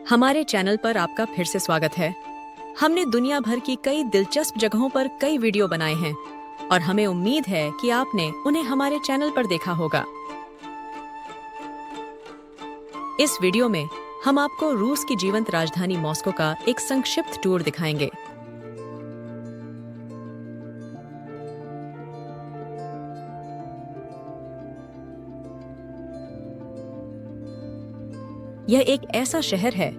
हमारे चैनल पर आपका फिर से स्वागत है। हमने दुनिया भर की कई दिलचस्प जगहों पर कई वीडियो बनाए हैं और हमें उम्मीद है कि आपने उन्हें हमारे चैनल पर देखा होगा। इस वीडियो में हम आपको रूस की जीवंत राजधानी मॉस्को का एक संक्षिप्त टूर दिखाएंगे। यह एक ऐसा शहर है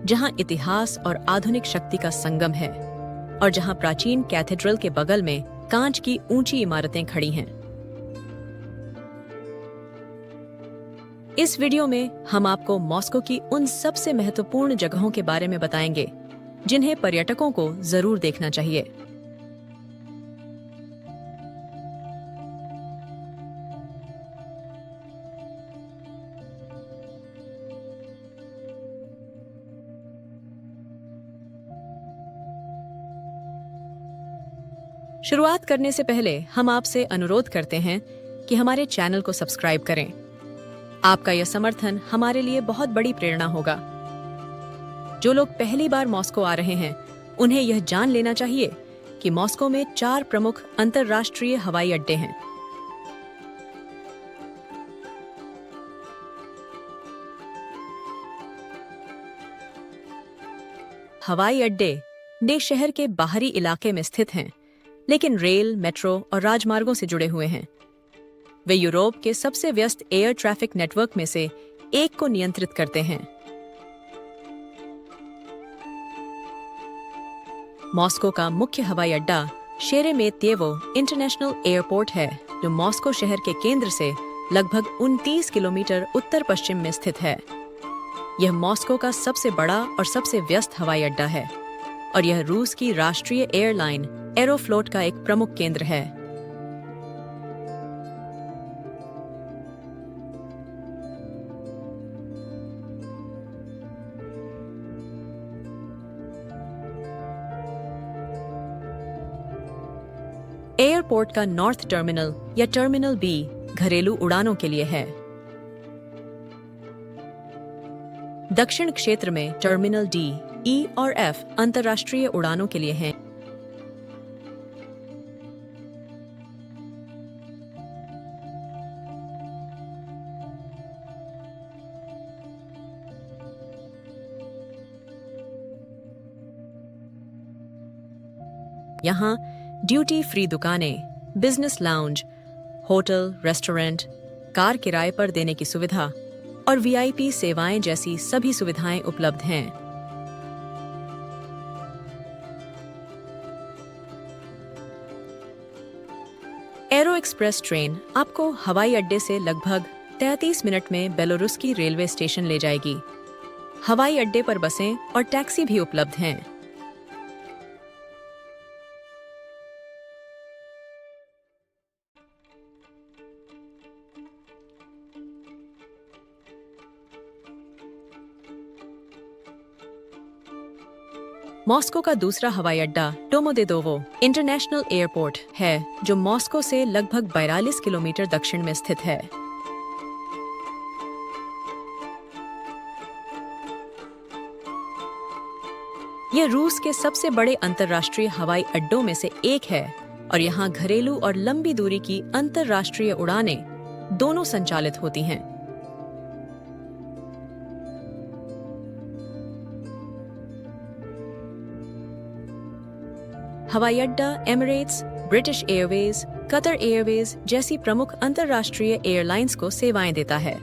जहां इतिहास और आधुनिक शक्ति का संगम है और जहां प्राचीन कैथेड्रल के बगल में कांच की ऊंची इमारतें खड़ी हैं। इस वीडियो में हम आपको मॉस्को की उन सबसे महत्वपूर्ण जगहों के बारे में बताएंगे जिन्हें पर्यटकों को जरूर देखना चाहिए। शुरुआत करने से पहले हम आपसे अनुरोध करते हैं कि हमारे चैनल को सब्सक्राइब करें। आपका यह समर्थन हमारे लिए बहुत बड़ी प्रेरणा होगा। जो लोग पहली बार मॉस्को आ रहे हैं, उन्हें यह जान लेना चाहिए कि मॉस्को में 4 प्रमुख अंतर्राष्ट्रीय हवाई अड्डे हैं। हवाई अड्डे शहर के बाहरी इलाके में स्थित हैं, लेकिन रेल, मेट्रो और राजमार्गों से जुड़े हुए हैं। वे यूरोप के सबसे व्यस्त एयर ट्रैफिक नेटवर्क में से एक को नियंत्रित करते हैं। मॉस्को का मुख्य हवाई अड्डा शेरेमेत्येवो इंटरनेशनल एयरपोर्ट है, जो मॉस्को शहर के केंद्र से लगभग 29 किलोमीटर उत्तर पश्चिम में स्थित है। यह मॉस्को का सबसे बड़ा और सबसे व्यस्त हवाई अड्डा है और यह रूस की राष्ट्रीय एयरलाइन एरोफ्लोट का एक प्रमुख केंद्र है। एयरपोर्ट का नॉर्थ टर्मिनल या टर्मिनल बी घरेलू उड़ानों के लिए है। दक्षिण क्षेत्र में टर्मिनल डी, ई और एफ अंतर्राष्ट्रीय उड़ानों के लिए हैं। यहाँ ड्यूटी फ्री दुकानें, business lounge, hotel, restaurant, car किराए पर देने की सुविधा और वीआईपी सेवाएं जैसी सभी सुविधाएं उपलब्ध हैं। एरो एक्सप्रेस ट्रेन आपको हवाई अड्डे से लगभग 33 मिनट में बेलारूस की रेलवे स्टेशन ले जाएगी। हवाई अड्डे पर बसें और टैक्सी भी उपलब्ध हैं। मॉस्को का दूसरा हवाई अड्डा डोमोदेदोवो इंटरनेशनल एयरपोर्ट है, जो मॉस्को से लगभग 42 किलोमीटर दक्षिण में स्थित है। यह रूस के सबसे बड़े अंतर्राष्ट्रीय हवाई अड्डों में से एक है और यहाँ घरेलू और लंबी दूरी की अंतर्राष्ट्रीय उड़ानें दोनों संचालित होती हैं। हवाई अड्डा Emirates, British Airways, Qatar Airways जैसी प्रमुख अंतर्राष्ट्रीय एयरलाइंस को सेवाएं देता है।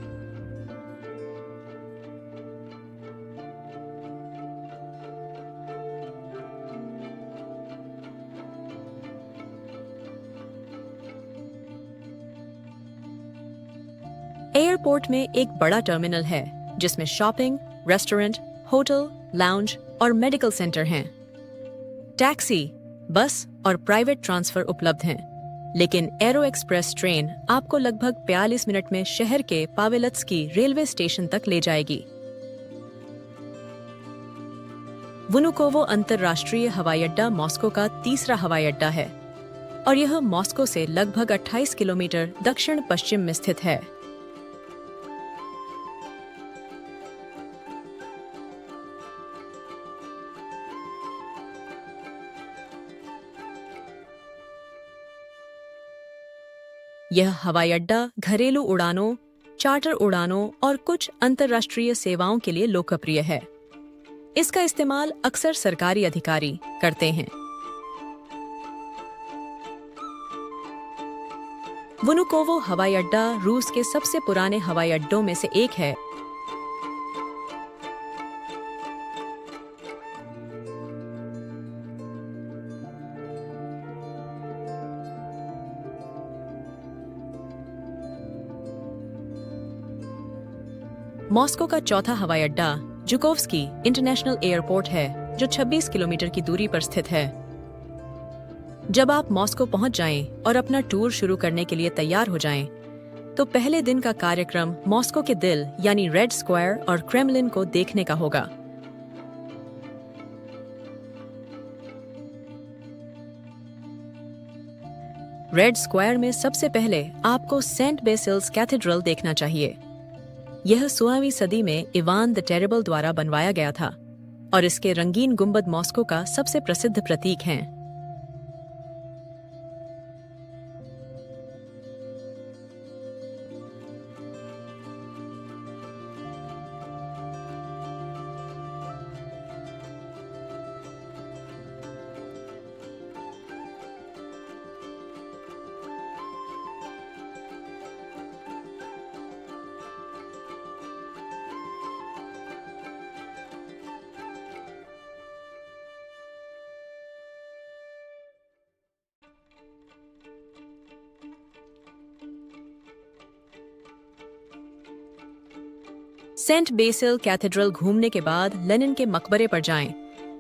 एयरपोर्ट में एक बड़ा टर्मिनल है जिसमें शॉपिंग, रेस्टोरेंट, होटल, लाउंज और मेडिकल सेंटर हैं। टैक्सी, बस और प्राइवेट ट्रांसफर उपलब्ध हैं, लेकिन एरो एक्सप्रेस ट्रेन आपको लगभग 42 मिनट में शहर के पावेलत्स्की रेलवे स्टेशन तक ले जाएगी। वुनुकोवो अंतर्राष्ट्रीय हवाई अड्डा मॉस्को का तीसरा हवाई अड्डा है और यह मॉस्को से लगभग 28 किलोमीटर दक्षिण पश्चिम में स्थित है। यह हवाई अड्डा घरेलू उड़ानों, चार्टर उड़ानों और कुछ अंतर्राष्ट्रीय सेवाओं के लिए लोकप्रिय है। इसका इस्तेमाल अक्सर सरकारी अधिकारी करते हैं। वनुकोवो हवाई अड्डा रूस के सबसे पुराने हवाई अड्डों में से एक है। मॉस्को का चौथा हवाई अड्डा जुकोव्स्की इंटरनेशनल एयरपोर्ट है, जो 26 किलोमीटर की दूरी पर स्थित है। जब आप मॉस्को पहुंच जाएं और अपना टूर शुरू करने के लिए तैयार हो जाएं, तो पहले दिन का कार्यक्रम मॉस्को के दिल यानी रेड स्क्वायर और क्रेमलिन को देखने का होगा। रेड स्क्वायर में सबसे पहले आपको सेंट बेसिल्स कैथेड्रल देखना चाहिए। यह 16वीं सदी में इवान द टेरेबल द्वारा बनवाया गया था और इसके रंगीन गुंबद मॉस्को का सबसे प्रसिद्ध प्रतीक हैं। सेंट बेसिल कैथेड्रल घूमने के बाद लेनिन के मकबरे पर जाएं,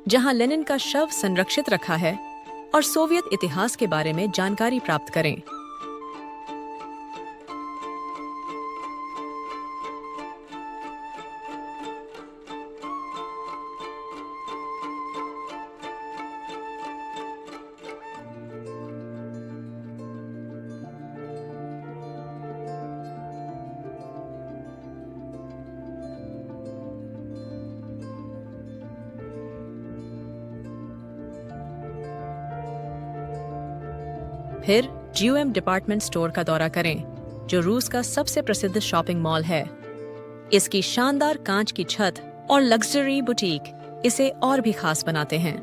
जहां लेनिन का शव संरक्षित रखा है, और सोवियत इतिहास के बारे में जानकारी प्राप्त करें। फिर GUM डिपार्टमेंट स्टोर का दौरा करें, जो रूस का सबसे प्रसिद्ध शॉपिंग मॉल है। इसकी शानदार कांच की छत और लग्जरी बुटीक इसे और भी खास बनाते हैं।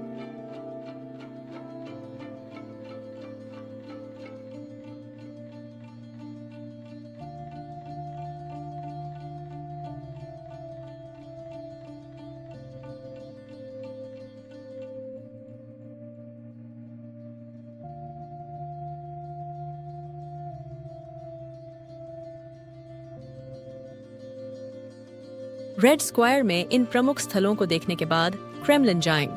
रेड स्क्वायर में इन प्रमुख स्थलों को देखने के बाद क्रेमलिन जाएं।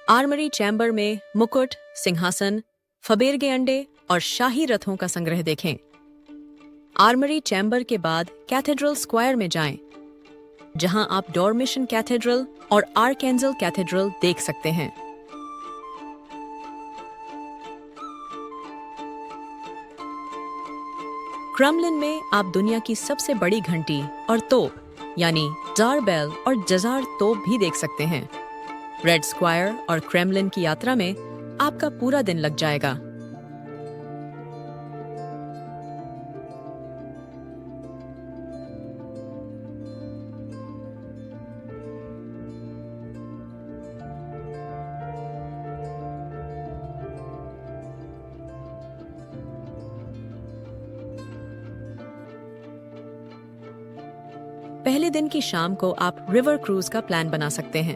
आर्मरी चैम्बर में मुकुट, सिंहासन, फबेरगे अंडे और शाही रथों का संग्रह देखें। आर्मरी चैम्बर के बाद कैथेड्रल स्क्वायर में जाएं, जहां आप डॉर्मिशन कैथेड्रल और आर्केंजल कैथेड्रल देख सकते हैं। क्रेमलिन में आप दुनिया की सबसे बड़ी घंटी और तोप यानी जार बेल और जजार तोप भी देख सकते हैं। रेड स्क्वायर और क्रेमलिन की यात्रा में आपका पूरा दिन लग जाएगा। पहले दिन की शाम को आप रिवर क्रूज का प्लान बना सकते हैं।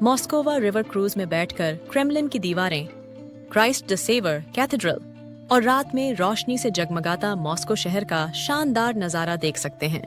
मॉस्कोवा रिवर क्रूज में बैठकर क्रेमलिन की दीवारें, क्राइस्ट द सेवर कैथेड्रल और रात में रोशनी से जगमगाता मॉस्को शहर का शानदार नजारा देख सकते हैं।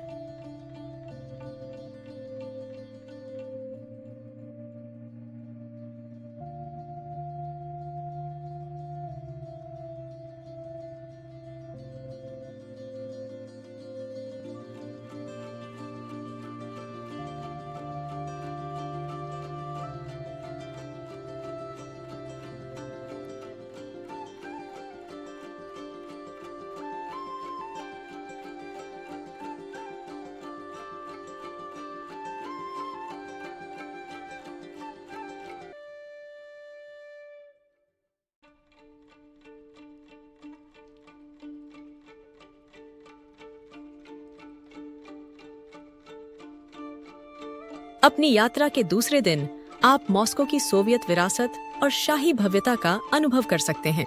अपनी यात्रा के दूसरे दिन आप मॉस्को की सोवियत विरासत और शाही भव्यता का अनुभव कर सकते हैं।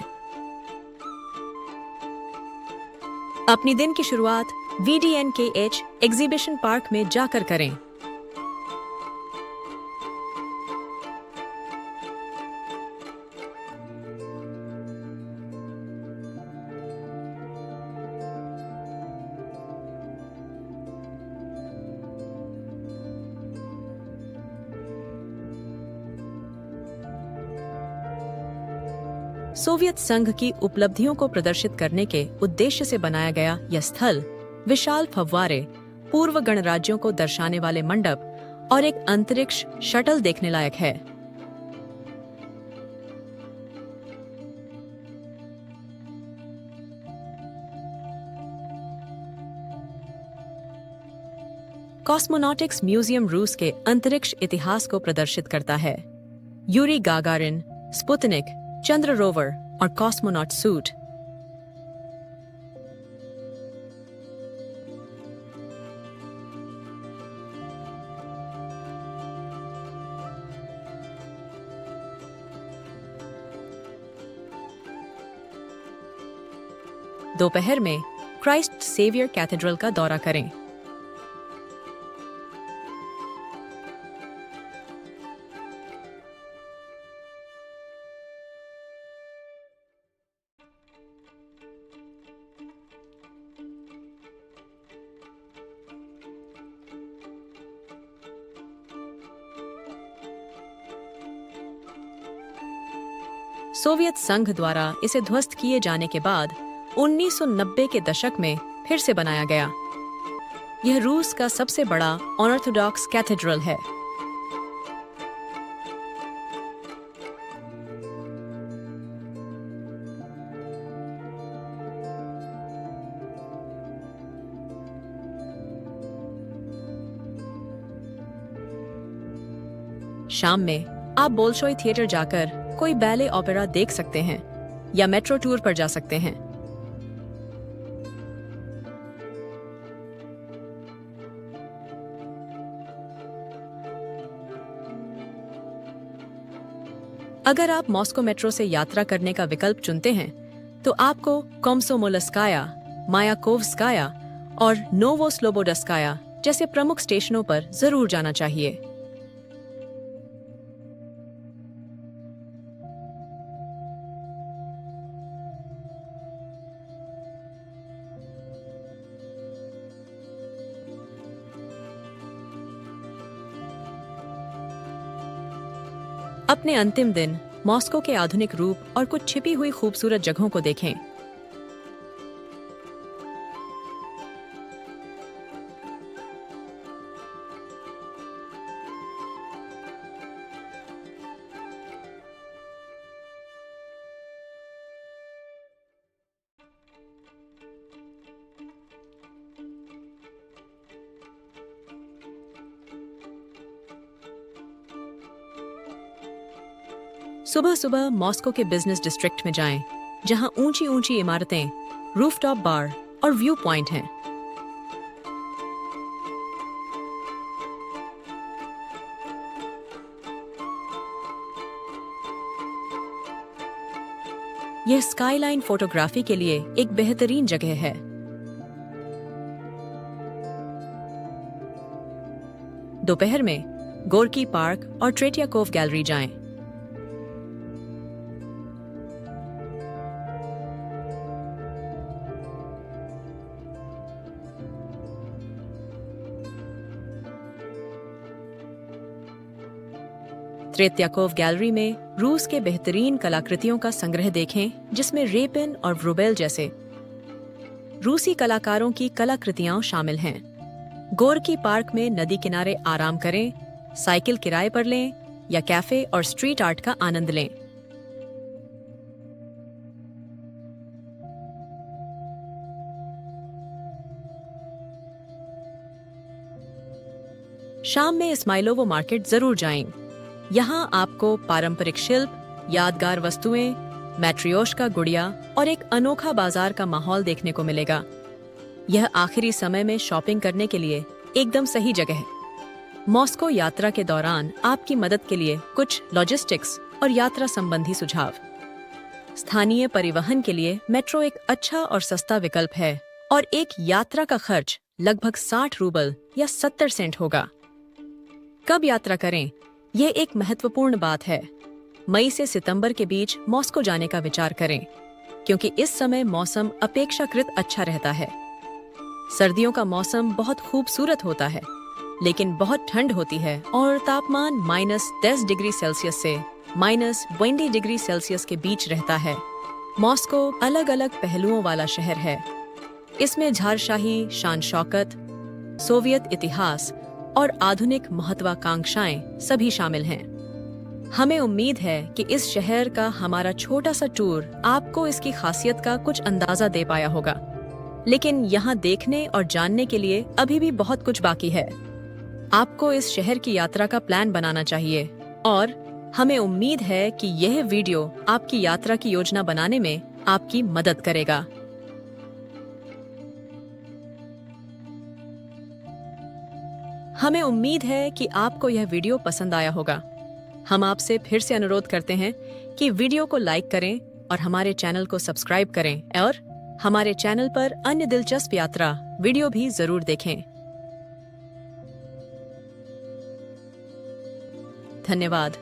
अपनी दिन की शुरुआत VDNKH एग्जीबिशन पार्क में जाकर करें। सोवियत संघ की उपलब्धियों को प्रदर्शित करने के उद्देश्य से बनाया गया यह स्थल विशाल फव्वारे, पूर्व गणराज्यों को दर्शाने वाले मंडप और एक अंतरिक्ष शटल देखने लायक है। कॉस्मोनॉटिक्स म्यूजियम रूस के अंतरिक्ष इतिहास को प्रदर्शित करता है। यूरी गागारिन, स्पुतनिक, चंद्र रोवर और कॉस्मोनॉट सूट। दोपहर में क्राइस्ट सेवियर कैथेड्रल का दौरा करें। सोवियत संघ द्वारा इसे ध्वस्त किए जाने के बाद 1990 के दशक में फिर से बनाया गया। यह रूस का सबसे बड़ा ऑर्थोडॉक्स कैथेड्रल है। शाम में आप बोल्शोय थिएटर जाकर कोई बैले ओपेरा देख सकते हैं या मेट्रो टूर पर जा सकते हैं। अगर आप मॉस्को मेट्रो से यात्रा करने का विकल्प चुनते हैं तो आपको कोम्सोमोल्स्काया, मायाकोव्स्काया और नोवोस्लोबोडस्काया जैसे प्रमुख स्टेशनों पर जरूर जाना चाहिए। अपने अंतिम दिन मॉस्को के आधुनिक रूप और कुछ छिपी हुई खूबसूरत जगहों को देखें। सुबह सुबह मॉस्को के बिजनेस डिस्ट्रिक्ट में जाएं, जहां ऊंची ऊंची इमारतें, रूफटॉप बार और व्यू पॉइंट हैं। यह स्काईलाइन फोटोग्राफी के लिए एक बेहतरीन जगह है। दोपहर में गोर्की पार्क और ट्रेटियाकोव गैलरी जाएं। ट्रेत्याकोव गैलरी में रूस के बेहतरीन कलाकृतियों का संग्रह देखें, जिसमें रेपिन और व्रुबेल जैसे रूसी कलाकारों की कलाकृतियां शामिल हैं। गोर्की पार्क में नदी किनारे आराम करें, साइकिल किराए पर लें या कैफे और स्ट्रीट आर्ट का आनंद लें। शाम में इस्माइलोवो मार्केट जरूर जाएं। यहाँ आपको पारंपरिक शिल्प, यादगार वस्तुएं, मैट्रियोश्का गुड़िया और एक अनोखा बाजार का माहौल देखने को मिलेगा। यह आखिरी समय में शॉपिंग करने के लिए एकदम सही जगह है। मॉस्को यात्रा के दौरान आपकी मदद के लिए कुछ लॉजिस्टिक्स और यात्रा संबंधी सुझाव। स्थानीय परिवहन के लिए मेट्रो एक अच्छा और सस्ता विकल्प है और एक यात्रा का खर्च लगभग 60 रूबल या 70 सेंट होगा। कब यात्रा करें, यह एक महत्वपूर्ण बात है। मई से सितंबर के बीच मॉस्को जाने का विचार करें, क्योंकि इस समय मौसम अपेक्षाकृत अच्छा रहता है। सर्दियों का मौसम बहुत खूबसूरत होता है, लेकिन बहुत ठंड होती है और तापमान -10 डिग्री सेल्सियस से -20 डिग्री सेल्सियस के बीच रहता है। मॉस्को अलग अलग पहलुओं वाला शहर है। इसमें झारशाही शान शौकत, सोवियत इतिहास और आधुनिक महत्वाकांक्षाएं सभी शामिल हैं। हमें उम्मीद है कि इस शहर का हमारा छोटा सा टूर आपको इसकी खासियत का कुछ अंदाजा दे पाया होगा। लेकिन यहाँ देखने और जानने के लिए अभी भी बहुत कुछ बाकी है। आपको इस शहर की यात्रा का प्लान बनाना चाहिए और हमें उम्मीद है कि यह वीडियो आपकी यात्रा की योजना बनाने में आपकी मदद करेगा। हमें उम्मीद है कि आपको यह वीडियो पसंद आया होगा। हम आपसे फिर से अनुरोध करते हैं कि वीडियो को लाइक करें और हमारे चैनल को सब्सक्राइब करें और हमारे चैनल पर अन्य दिलचस्प यात्रा वीडियो भी जरूर देखें। धन्यवाद।